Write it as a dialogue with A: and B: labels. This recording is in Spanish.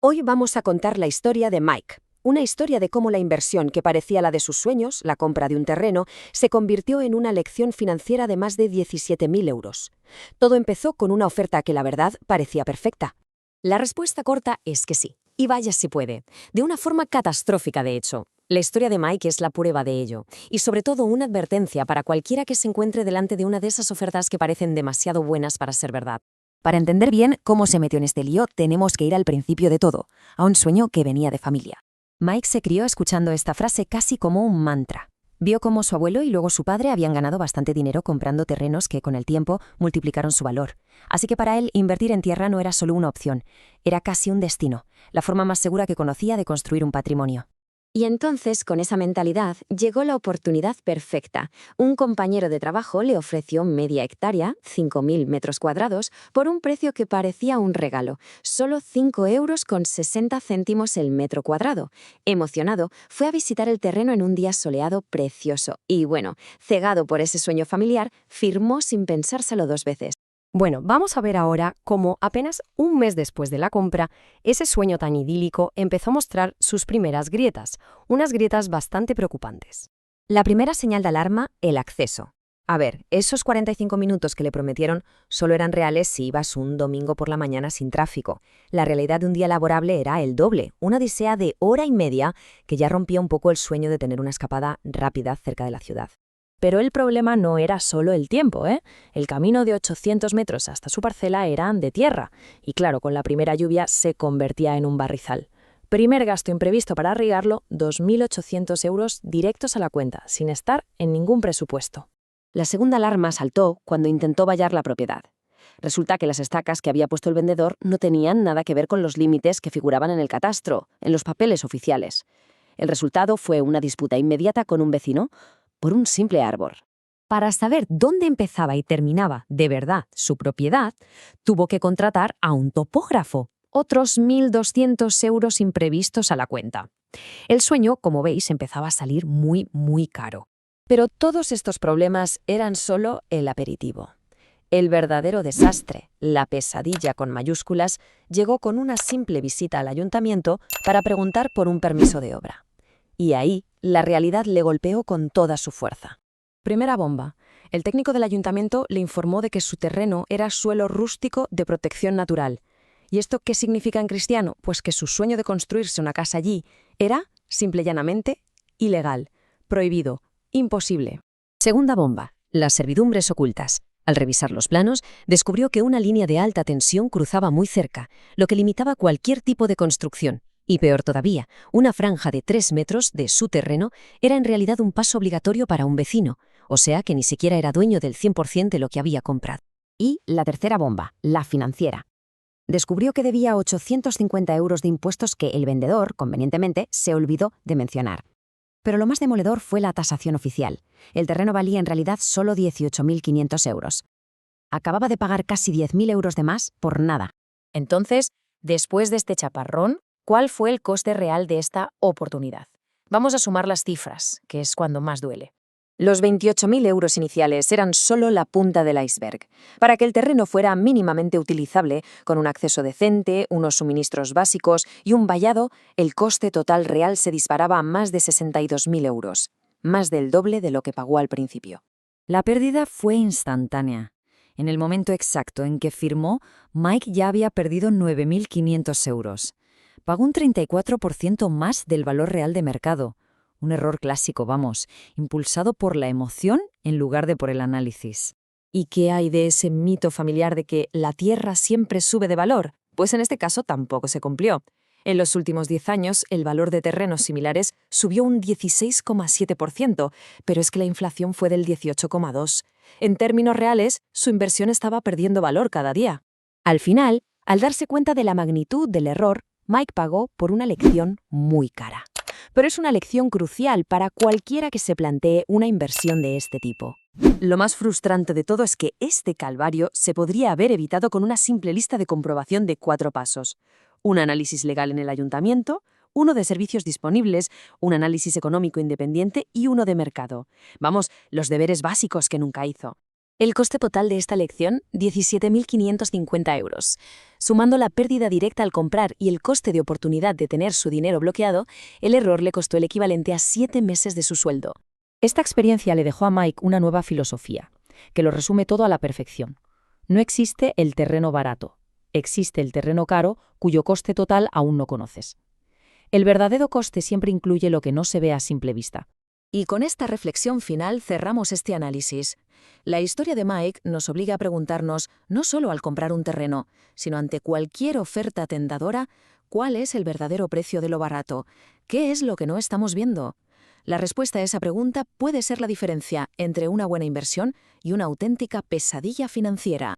A: Hoy vamos a contar la historia de Mike, una historia de cómo la inversión que parecía la de sus sueños, la compra de un terreno, se convirtió en una lección financiera de más de 17.000 euros. Todo empezó con una oferta que la verdad parecía perfecta.
B: La respuesta corta es que sí. Y vaya si puede. De una forma catastrófica, de hecho. La historia de Mike es la prueba de ello. Y sobre todo una advertencia para cualquiera que se encuentre delante de una de esas ofertas que parecen demasiado buenas para ser verdad.
C: Para entender bien cómo se metió en este lío, tenemos que ir al principio de todo, a un sueño que venía de familia. Mike se crió escuchando esta frase casi como un mantra. Vio cómo su abuelo y luego su padre habían ganado bastante dinero comprando terrenos que con el tiempo multiplicaron su valor. Así que para él invertir en tierra no era solo una opción, era casi un destino, la forma más segura que conocía de construir un patrimonio.
B: Y entonces, con esa mentalidad, llegó la oportunidad perfecta. Un compañero de trabajo le ofreció media hectárea, 5.000 metros cuadrados, por un precio que parecía un regalo, solo 5,60 € el metro cuadrado. Emocionado, fue a visitar el terreno en un día soleado precioso y, bueno, cegado por ese sueño familiar, firmó sin pensárselo dos veces.
D: Bueno, vamos a ver ahora cómo apenas un mes después de la compra, ese sueño tan idílico empezó a mostrar sus primeras grietas, unas grietas bastante preocupantes.
C: La primera señal de alarma, el acceso. A ver, esos 45 minutos que le prometieron solo eran reales si ibas un domingo por la mañana sin tráfico. La realidad de un día laborable era el doble, una odisea de hora y media que ya rompía un poco el sueño de tener una escapada rápida cerca de la ciudad.
E: Pero el problema no era solo el tiempo, ¿eh? El camino de 800 metros hasta su parcela era de tierra, y claro, con la primera lluvia se convertía en un barrizal. Primer gasto imprevisto para irrigarlo, 2.800 € directos a la cuenta, sin estar en ningún presupuesto.
B: La segunda alarma saltó cuando intentó vallar la propiedad. Resulta que las estacas que había puesto el vendedor no tenían nada que ver con los límites que figuraban en el catastro, en los papeles oficiales. El resultado fue una disputa inmediata con un vecino por un simple árbol.
C: Para saber dónde empezaba y terminaba de verdad su propiedad, tuvo que contratar a un topógrafo. Otros 1.200 € imprevistos a la cuenta. El sueño, como veis, empezaba a salir muy caro.
A: Pero todos estos problemas eran solo el aperitivo. El verdadero desastre, la pesadilla con mayúsculas, llegó con una simple visita al ayuntamiento para preguntar por un permiso de obra. Y ahí, la realidad le golpeó con toda su fuerza.
E: Primera bomba. El técnico del ayuntamiento le informó de que su terreno era suelo rústico de protección natural. ¿Y esto qué significa en cristiano? Pues que su sueño de construirse una casa allí era, simple y llanamente, ilegal, prohibido, imposible.
C: Segunda bomba, las servidumbres ocultas. Al revisar los planos, descubrió que una línea de alta tensión cruzaba muy cerca, lo que limitaba cualquier tipo de construcción. Y peor todavía, una franja de 3 metros de su terreno era en realidad un paso obligatorio para un vecino, o sea que ni siquiera era dueño del 100% de lo que había comprado. Y la tercera bomba, la financiera. Descubrió que debía 850 € de impuestos que el vendedor, convenientemente, se olvidó de mencionar. Pero lo más demoledor fue la tasación oficial. El terreno valía en realidad solo 18.500 €. Acababa de pagar casi 10.000 € de más por nada.
E: Entonces, después de este chaparrón, ¿cuál fue el coste real de esta oportunidad? Vamos a sumar las cifras, que es cuando más duele.
B: Los 28.000 € iniciales eran solo la punta del iceberg. Para que el terreno fuera mínimamente utilizable, con un acceso decente, unos suministros básicos y un vallado, el coste total real se disparaba a más de 62.000 €, más del doble de lo que pagó al principio.
C: La pérdida fue instantánea. En el momento exacto en que firmó, Mike ya había perdido 9.500 €. Pagó un 34% más del valor real de mercado. Un error clásico, vamos, impulsado por la emoción en lugar de por el análisis.
E: ¿Y qué hay de ese mito familiar de que la tierra siempre sube de valor? Pues en este caso tampoco se cumplió. En los últimos 10 años, el valor de terrenos similares subió un 16,7%, pero es que la inflación fue del 18,2%. En términos reales, su inversión estaba perdiendo valor cada día.
C: Al final, al darse cuenta de la magnitud del error, Mike pagó por una lección muy cara. Pero es una lección crucial para cualquiera que se plantee una inversión de este tipo.
B: Lo más frustrante de todo es que este calvario se podría haber evitado con una simple lista de comprobación de 4 pasos. Un análisis legal en el ayuntamiento, uno de servicios disponibles, un análisis económico independiente y uno de mercado. Vamos, los deberes básicos que nunca hizo.
C: El coste total de esta elección, 17.550 euros. Sumando la pérdida directa al comprar y el coste de oportunidad de tener su dinero bloqueado, el error le costó el equivalente a 7 meses de su sueldo.
D: Esta experiencia le dejó a Mike una nueva filosofía, que lo resume todo a la perfección. No existe el terreno barato, existe el terreno caro cuyo coste total aún no conoces. El verdadero coste siempre incluye lo que no se ve a simple vista.
A: Y con esta reflexión final cerramos este análisis. La historia de Mike nos obliga a preguntarnos, no solo al comprar un terreno, sino ante cualquier oferta tentadora, ¿cuál es el verdadero precio de lo barato? ¿Qué es lo que no estamos viendo? La respuesta a esa pregunta puede ser la diferencia entre una buena inversión y una auténtica pesadilla financiera.